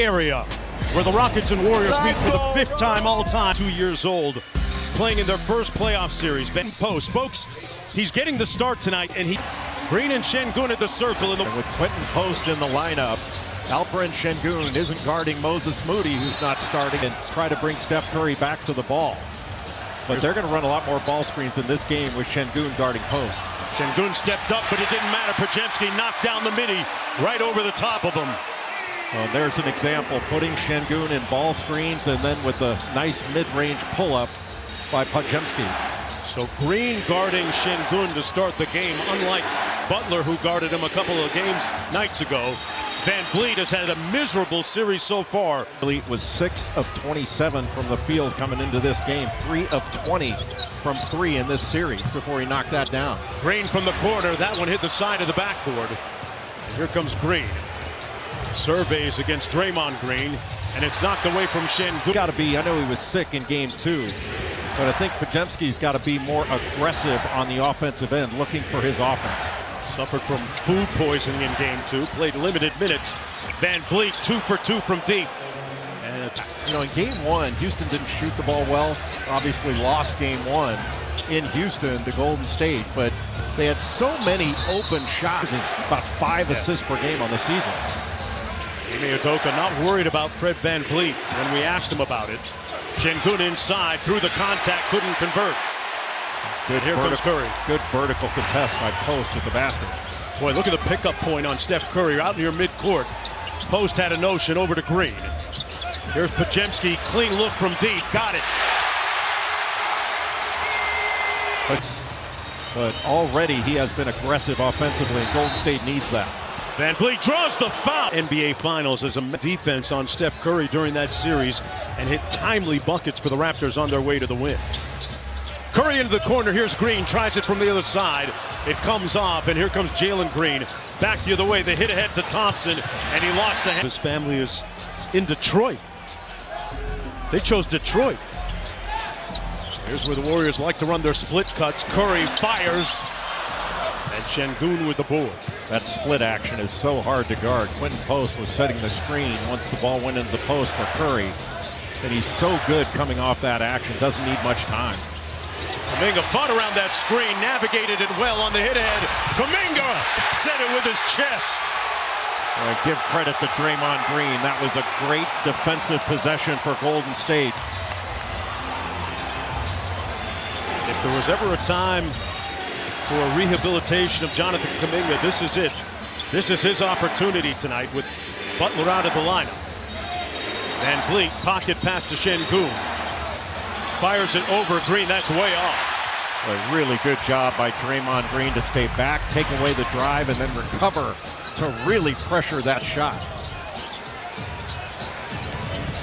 area where the Rockets and Warriors meet for the 5th time all time. 2 years old, playing in their first playoff series. Ben Post, folks, he's getting the start tonight, and Green and Şengün at the circle. And with Quentin Post in the lineup, Alperen Şengün isn't guarding Moses Moody, who's not starting, and try to bring Steph Curry back to the ball. But they're going to run a lot more ball screens in this game with Şengün guarding Post. Şengün stepped up, but it didn't matter. Podziemski knocked down the midi right over the top of him. Well, there's an example, putting Şengün in ball screens and then with a nice mid-range pull-up by Podziemski. So Green guarding Şengün to start the game, unlike Butler, who guarded him a couple of nights ago. Van Vliet has had a miserable series so far. Vliet was 6 of 27 from the field coming into this game, 3 of 20 from 3 in this series before he knocked that down. Green from the corner, that one hit the side of the backboard. And here comes Green. Surveys against Draymond Green, and it's knocked away from Şengün. Got to be, I know he was sick in game 2, but I think Podziemski's got to be more aggressive on the offensive end, looking for his offense. Suffered from food poisoning in game 2, played limited minutes. Van Vliet 2 for 2 from deep. And you know, in game 1, Houston didn't shoot the ball well. Obviously lost game 1 in Houston to Golden State, but they had so many open shots. About 5 assists per game on the season. Ime Udoka not worried about Fred Van Vliet when we asked him about it. Şengün inside, through the contact, couldn't convert. Good. Here comes Curry. Good vertical contest by Post with the basket. Boy, look at the pickup point on Steph Curry out near midcourt. Post had a notion over to Green. Here's Podziemski, clean look from deep, got it. But already he has been aggressive offensively, and Golden State needs that. Van Vliet draws the foul. NBA Finals as a defense on Steph Curry during that series and hit timely buckets for the Raptors on their way to the win. Curry into the corner. Here's Green. Tries it from the other side. It comes off, and here comes Jalen Green. Back the other way. They hit ahead to Thompson, and he lost the hand. His family is in Detroit. They chose Detroit. Here's where the Warriors like to run their split cuts. Curry fires, and Şengün with the board. That split action is so hard to guard. Quentin Post was setting the screen once the ball went into the post for Curry. And he's so good coming off that action. Doesn't need much time. Kuminga fought around that screen, navigated it well on the hit ahead. Kuminga set it with his chest. Give credit to Draymond Green. That was a great defensive possession for Golden State. If there was ever a time for a rehabilitation of Jonathan Kuminga, this is it. This is his opportunity tonight with Butler out of the lineup. Van Vliet, pocket pass to Şengün. Fires it over Green, that's way off. A really good job by Draymond Green to stay back, take away the drive, and then recover to really pressure that shot.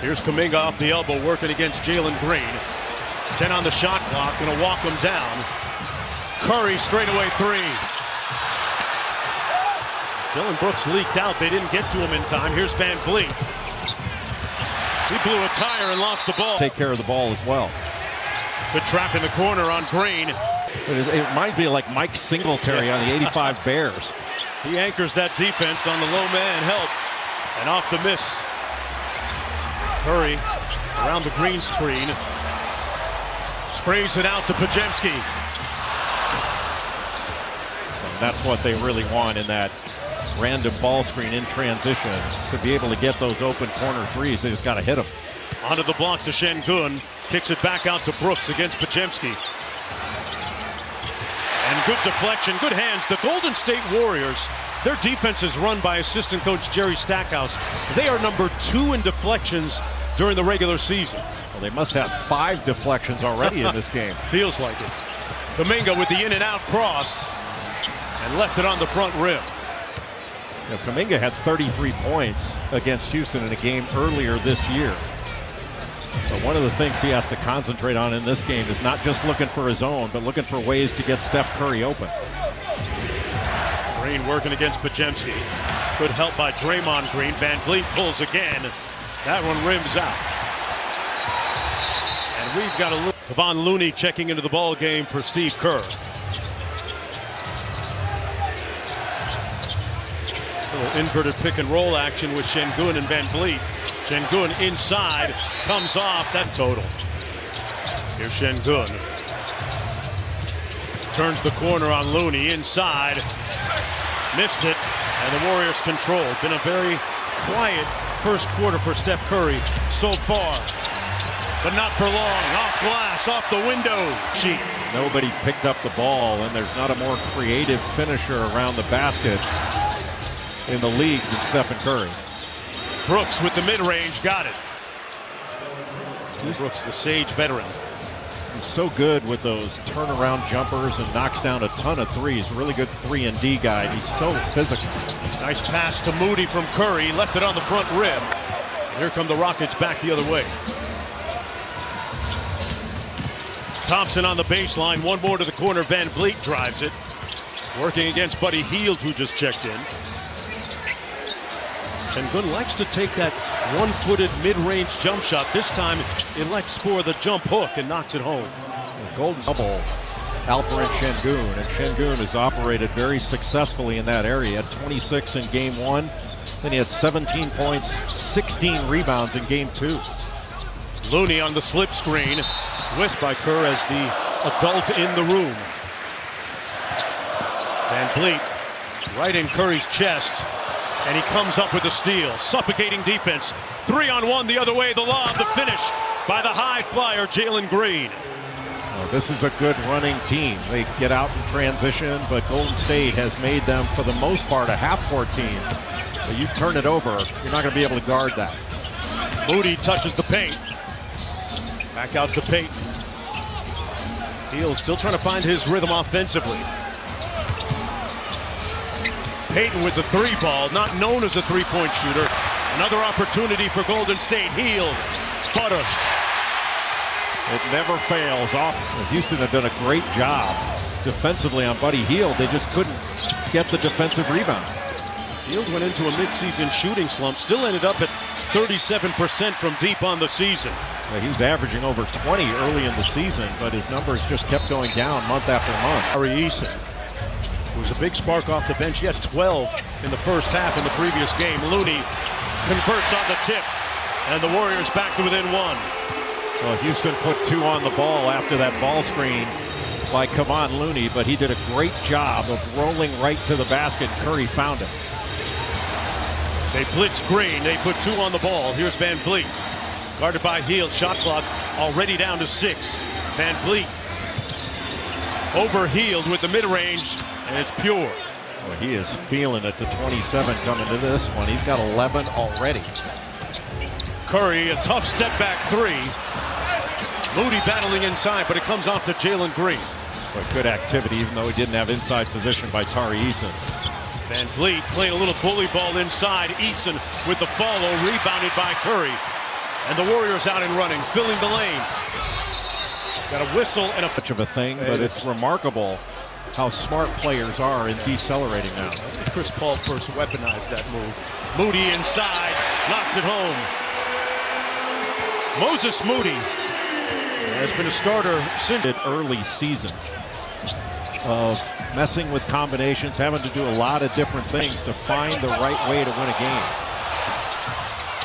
Here's Kuminga off the elbow, working against Jalen Green. 10 on the shot clock, gonna walk him down. Curry straightaway 3. Dylan Brooks leaked out. They didn't get to him in time. Here's Van Vliet. He blew a tire and lost the ball. Take care of the ball as well. Good trap in the corner on Green. It reminds me of like Mike Singletary on the 85 Bears. He anchors that defense on the low man help. And off the miss. Curry around the Green screen. Sprays it out to Podziemski. That's what they really want in that random ball screen in transition, to be able to get those open corner threes. They just got to hit them. Onto the block to Şengün. Kicks it back out to Brooks against Podziemski. And good deflection, good hands. The Golden State Warriors, their defense is run by assistant coach Jerry Stackhouse. They are number 2 in deflections during the regular season. Well, they must have 5 deflections already in this game. Feels like it. Kuminga with the in and out cross and left it on the front rim. Now, Kuminga had 33 points against Houston in a game earlier this year. But one of the things he has to concentrate on in this game is not just looking for his own, but looking for ways to get Steph Curry open. Green working against Podziemski. Good help by Draymond Green. Van Vliet pulls again. That one rims out. And we've got a Kevon Looney checking into the ball game for Steve Kerr. Inverted pick and roll action with Şengün and Van Vliet. Şengün inside, comes off, that total. Here's Şengün. Turns the corner on Looney, inside. Missed it, and the Warriors controlled. Been a very quiet first quarter for Steph Curry so far. But not for long. Off glass, off the window sheet. Nobody picked up the ball, and there's not a more creative finisher around the basket in the league than Stephen Curry. Brooks with the mid-range, got it. Brooks, the Sage veteran. He's so good with those turnaround jumpers and knocks down a ton of threes. Really good 3-and-D guy. He's so physical. Nice pass to Moody from Curry. Left it on the front rim. Here come the Rockets back the other way. Thompson on the baseline. One more to the corner. Van Vliet drives it. Working against Buddy Hield, who just checked in. Şengün likes to take that one-footed mid-range jump shot. This time, elects for the jump hook and knocks it home. Golden double, Alperen Şengün, and Şengün has operated very successfully in that area. He had 26 in game 1, then he had 17 points, 16 rebounds in game 2. Looney on the slip screen, whisked by Kerr as the adult in the room. Van Vliet right in Curry's chest. And he comes up with a steal. Suffocating defense. 3-on-1 the other way. The lob, the finish by the high flyer, Jalen Green. Well, this is a good running team. They get out in transition, but Golden State has made them, for the most part, a half-court team. But you turn it over, you're not going to be able to guard that. Moody touches the paint. Back out to Payton. Hield still trying to find his rhythm offensively. Payton with the three ball, not known as a three-point shooter. Another opportunity for Golden State. Hield, Butter. It never fails. Houston had done a great job defensively on Buddy Hield. They just couldn't get the defensive rebound. Hield went into a midseason shooting slump. Still ended up at 37% from deep on the season. Well, he was averaging over 20 early in the season, but his numbers just kept going down month after month. Tari Eason, who was a big spark off the bench. He had 12 in the first half in the previous game. Looney converts on the tip, and the Warriors back to within 1. Well, Houston put 2 on the ball after that ball screen by Kevon Looney, but he did a great job of rolling right to the basket. Curry found it. They blitz Green. They put 2 on the ball. Here's Van Vliet. Guarded by Hield. Shot clock already down to 6. Van Vliet over Hield with the mid-range, and it's pure. Well, he is feeling it to 27 coming to this one. He's got 11 already. Curry, a tough step back 3. Moody battling inside, but it comes off to Jalen Green. But good activity, even though he didn't have inside position by Tari Eason. Van Vliet playing a little bully ball inside. Eason with the follow, rebounded by Curry. And the Warriors out and running, filling the lanes. Got a whistle and a... Much of a thing, but it's remarkable how smart players are in decelerating now. Chris Paul first weaponized that move. Moody inside, knocks it home. Moses Moody has been a starter since early season of messing with combinations, having to do a lot of different things to find the right way to win a game.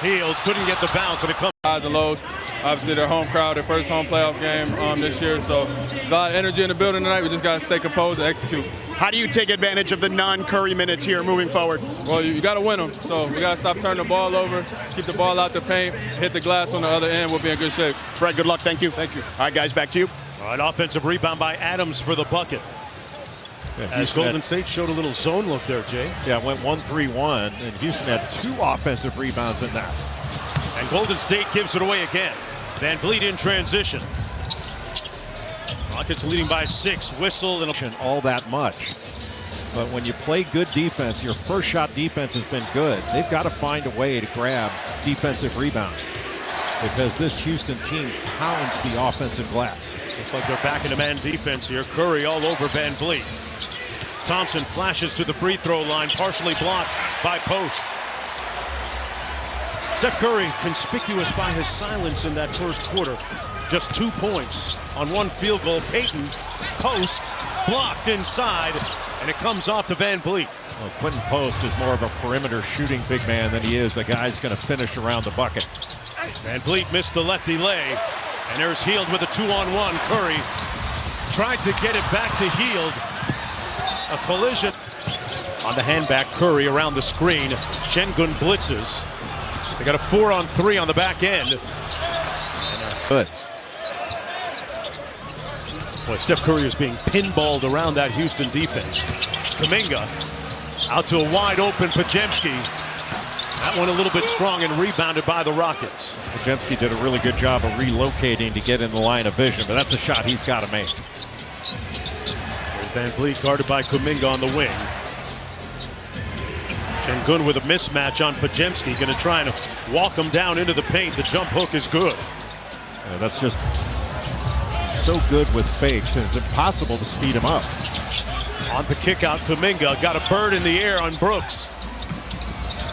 Hield couldn't get the bounce, and it comes. Highs and lows. Obviously, their home crowd, their first home playoff game this year. So there's a lot of energy in the building tonight. We just got to stay composed and execute. How do you take advantage of the non-Curry minutes here moving forward? Well, you got to win them. So we got to stop turning the ball over, keep the ball out the paint, hit the glass on the other end. We'll be in good shape. Fred, good luck. Thank you. Thank you. All right, guys, back to you. All right, offensive rebound by Adams for the bucket. Yeah, as Golden State showed a little zone look there, Jay. Yeah, went 1-3-1, and Houston had 2 offensive rebounds in that. And Golden State gives it away again. Van Vliet in transition. Rockets leading by 6. Whistle and all that much. But when you play good defense, your first shot defense has been good. They've got to find a way to grab defensive rebounds, because this Houston team pounds the offensive glass. Looks like they're back into man defense here. Curry all over Van Vliet. Thompson flashes to the free throw line, partially blocked by Post. Steph Curry conspicuous by his silence in that first quarter. Just 2 points on 1 field goal. Payton, Post, blocked inside, and it comes off to Van Vliet. Well, Quentin Post is more of a perimeter shooting big man than he is a guy who's going to finish around the bucket. Van Vliet missed the lefty lay, and there's Hield with a 2-on-1. Curry tried to get it back to Hield. A collision on the handback. Curry around the screen. Şengün blitzes. They got a 4-on-3 on the back end. Good. Boy, Steph Curry is being pinballed around that Houston defense. Kuminga out to a wide open Podziemski. That one a little bit strong and rebounded by the Rockets. Podziemski did a really good job of relocating to get in the line of vision, but that's a shot he's got to make. There's Van Vliet guarded by Kuminga on the wing. Şengün with a mismatch on Podziemski, going to try and walk him down into the paint. The jump hook is good. Yeah, that's just so good with fakes, and it's impossible to speed him up. On the kick out, Kuminga got a bird in the air on Brooks.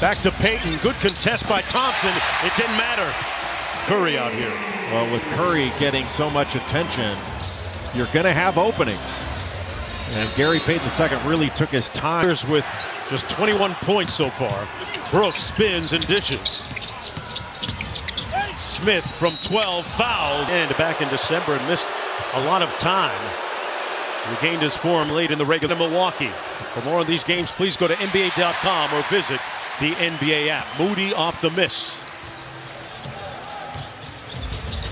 Back to Payton. Good contest by Thompson. It didn't matter. Curry out here. Well, with Curry getting so much attention, you're going to have openings. And Gary Payton II really took his time. With just 21 points so far. Brooks spins and dishes. Smith from 12 fouled. And back in December and missed a lot of time. Regained his form late in the regular Milwaukee. For more on these games, please go to NBA.com or visit the NBA app. Moody off the miss.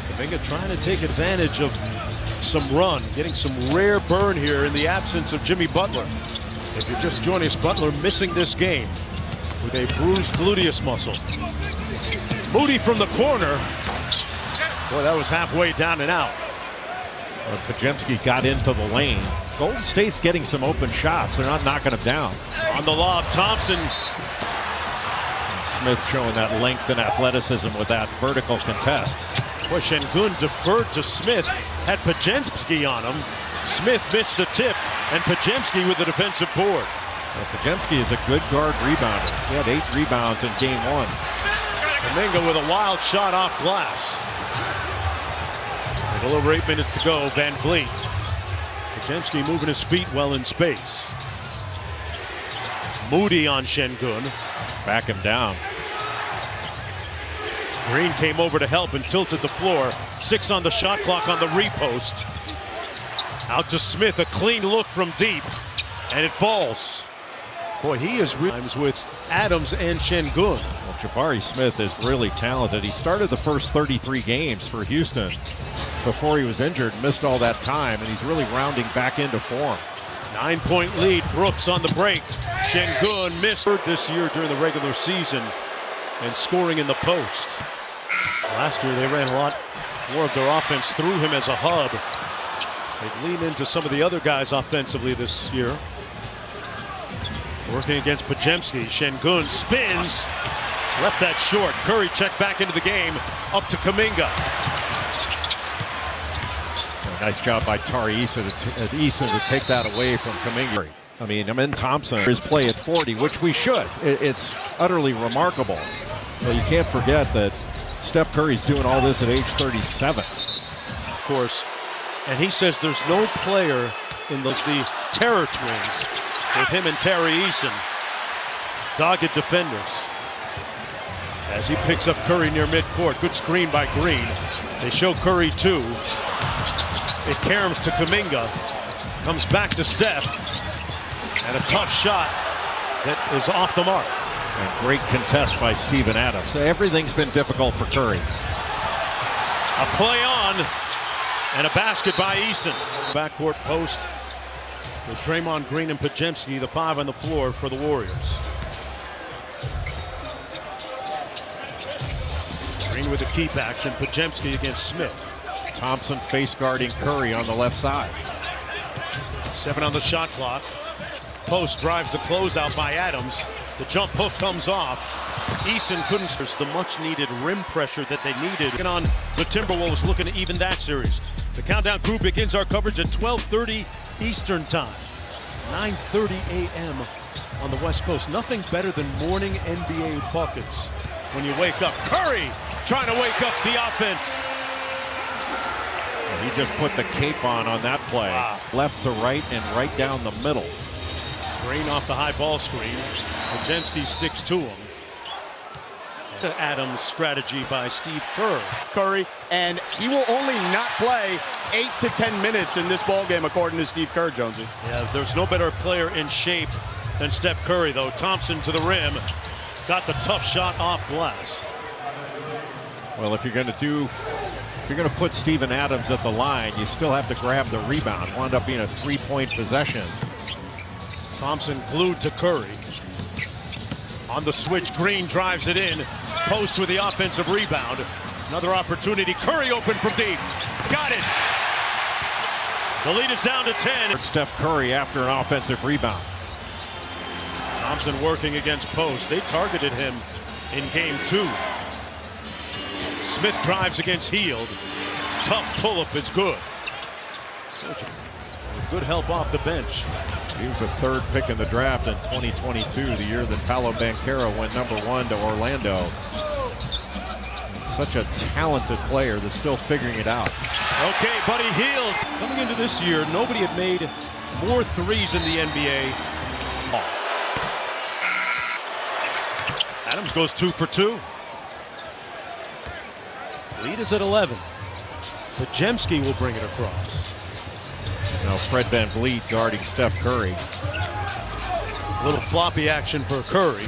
Kuminga trying to take advantage of some run, getting some rare burn here in the absence of Jimmy Butler. If you're just joining us, Butler missing this game with a bruised gluteus muscle. Moody from the corner. Boy, that was halfway down and out. Podziemski got into the lane. Golden State's getting some open shots. They're not knocking him down. On the lob, Thompson. Smith showing that length and athleticism with that vertical contest. Boy, Şengün deferred to Smith. Had Podziemski on him. Smith missed the tip, and Podziemski with the defensive board. Well, Podziemski is a good guard rebounder. He had 8 rebounds in game 1. Kuminga with a wild shot off glass. With a little over 8 minutes to go, Van Vliet. Podziemski moving his feet well in space. Moody on Şengün. Back him down. Green came over to help and tilted the floor. 6 on the shot clock on the repost. Out to Smith, a clean look from deep, and it falls. Boy, he is times with Adams and Şengün. Well, Jabari Smith is really talented. He started the first 33 games for Houston before he was injured, missed all that time, and he's really rounding back into form. 9-point lead, Brooks on the break. Şengün missed this year during the regular season and scoring in the post. Last year they ran a lot more of their offense through him as a hub. They've leaned into some of the other guys offensively this year. Working against Podziemski. Şengün spins. Left that short. Curry checked back into the game. Up to Kuminga. Nice job by Tari Issa to take that away from Kuminga. I mean, Amin Thompson, his play at 40, which we should. It's utterly remarkable. But you can't forget that Steph Curry's doing all this at age 37. Of course. And he says there's no player in the Terror Twins with him and Tari Eason. Dogged defenders. As he picks up Curry near midcourt. Good screen by Green. They show Curry 2. It caroms to Kuminga. Comes back to Steph. And a tough shot that is off the mark. And great contest by Steven Adams. Everything's been difficult for Curry. A play on. And a basket by Eason. Backcourt post with Draymond Green and Podziemski, the 5 on the floor for the Warriors. Green with the keep action. Podziemski against Smith. Thompson face guarding Curry on the left side. 7 on the shot clock. Post drives the closeout by Adams. The jump hook comes off. Eason couldn't. There's the much needed rim pressure that they needed. And on the Timberwolves looking to even that series. The Countdown crew begins our coverage at 12:30 Eastern time. 9:30 a.m. on the West Coast. Nothing better than morning NBA buckets when you wake up. Curry trying to wake up the offense. He just put the cape on that play. Wow. Left to right and right down the middle. Green off the high ball screen. Podziemski sticks to him. The Adams strategy by Steve Kerr. Curry, and he will only not play 8 to 10 minutes in this ball game, according to Steve Kerr, Jonesy. Yeah, there's no better player in shape than Steph Curry, though. Thompson to the rim. Got the tough shot off glass. Well, if you're going to put Steven Adams at the line, you still have to grab the rebound. Wound up being a 3-point possession. Thompson glued to Curry. On the switch, Green drives it in. Post with the offensive rebound. Another opportunity. Curry open from deep. Got it. The lead is down to 10. Steph Curry after an offensive rebound. Thompson working against Post. They targeted him in game 2. Smith drives against Hield. Tough pull-up is good. Good help off the bench. He was the 3rd pick in the draft in 2022, the year that Paolo Banchero went #1 to Orlando. Such a talented player that's still figuring it out. Okay, Buddy Hield. Coming into this year, nobody had made more threes in the NBA. Adams goes 2 for 2. Lead is at 11. Podziemski will bring it across. Now Fred VanVleet guarding Steph Curry. A little floppy action for Curry.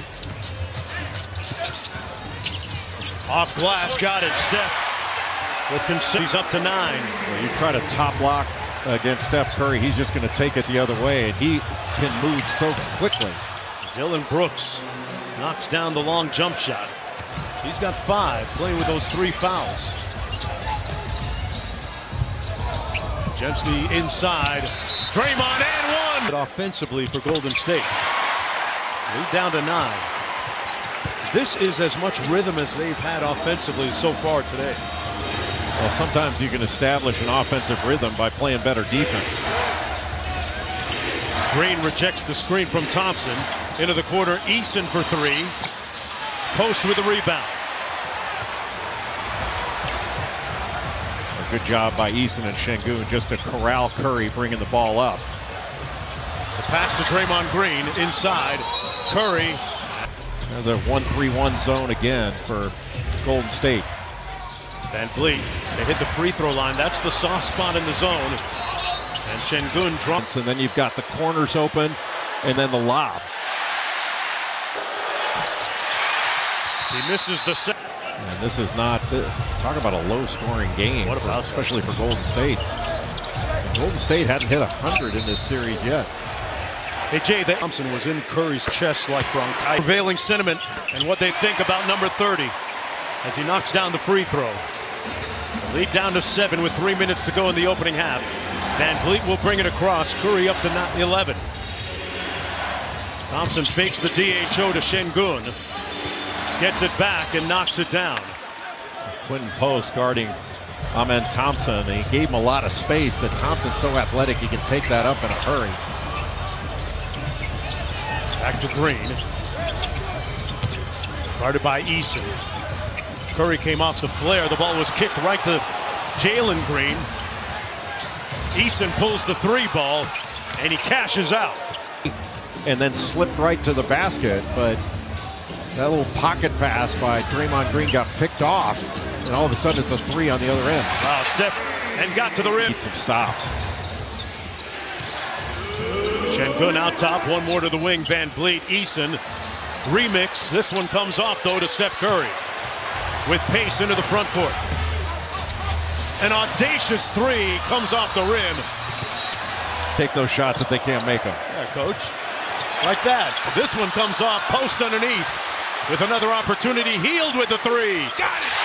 Off glass, got it. Steph with he's up to 9. Well, you try to top block against Steph Curry, he's just going to take it the other way, and he can move so quickly. Dylan Brooks knocks down the long jump shot. He's got 5, playing with those 3 fouls. Podziemski inside. Draymond and 1. Offensively for Golden State. Lead down to 9. This is as much rhythm as they've had offensively so far today. Well, sometimes you can establish an offensive rhythm by playing better defense. Green rejects the screen from Thompson. Into the corner, Eason for 3. Post with the rebound. Good job by Eason and Şengün just to corral Curry, bringing the ball up. The pass to Draymond Green inside. Curry. There's a 1-3-1 zone again for Golden State. VanVleet, they hit the free throw line. That's the soft spot in the zone. And Şengün drops. And then you've got the corners open, and then the lob. He misses the set. And this is not, talk about a low-scoring game, What about especially for Golden State. Golden State hadn't hit 100 in this series yet. Hey, Jay, Thompson was in Curry's chest like bronchitis. Prevailing sentiment and what they think about number 30 as he knocks down the free throw. The lead down to 7 with 3 minutes to go in the opening half. VanVleet will bring it across. Curry up to 11. Thompson fakes the DHO to Şengün. Gets it back and knocks it down. Quentin Post guarding Amen Thompson, and he gave him a lot of space. That Thompson's so athletic, he can take that up in a hurry. Back to Green. Guarded by Eason. Curry came off the flare. The ball was kicked right to Jalen Green. Eason pulls the 3 ball, and he cashes out. And then slipped right to the basket, but that little pocket pass by Draymond Green got picked off, and all of a sudden it's a 3 on the other end. Wow, Steph, and got to the rim. Need some stops. Şengün out top, 1 more to the wing. VanVleet, Eason, remix. This one comes off, though, to Steph Curry. With pace into the front court. An audacious 3 comes off the rim. Take those shots if they can't make them. Yeah, coach. Like that. This one comes off, post underneath. With another opportunity, Hield with the 3. Got it!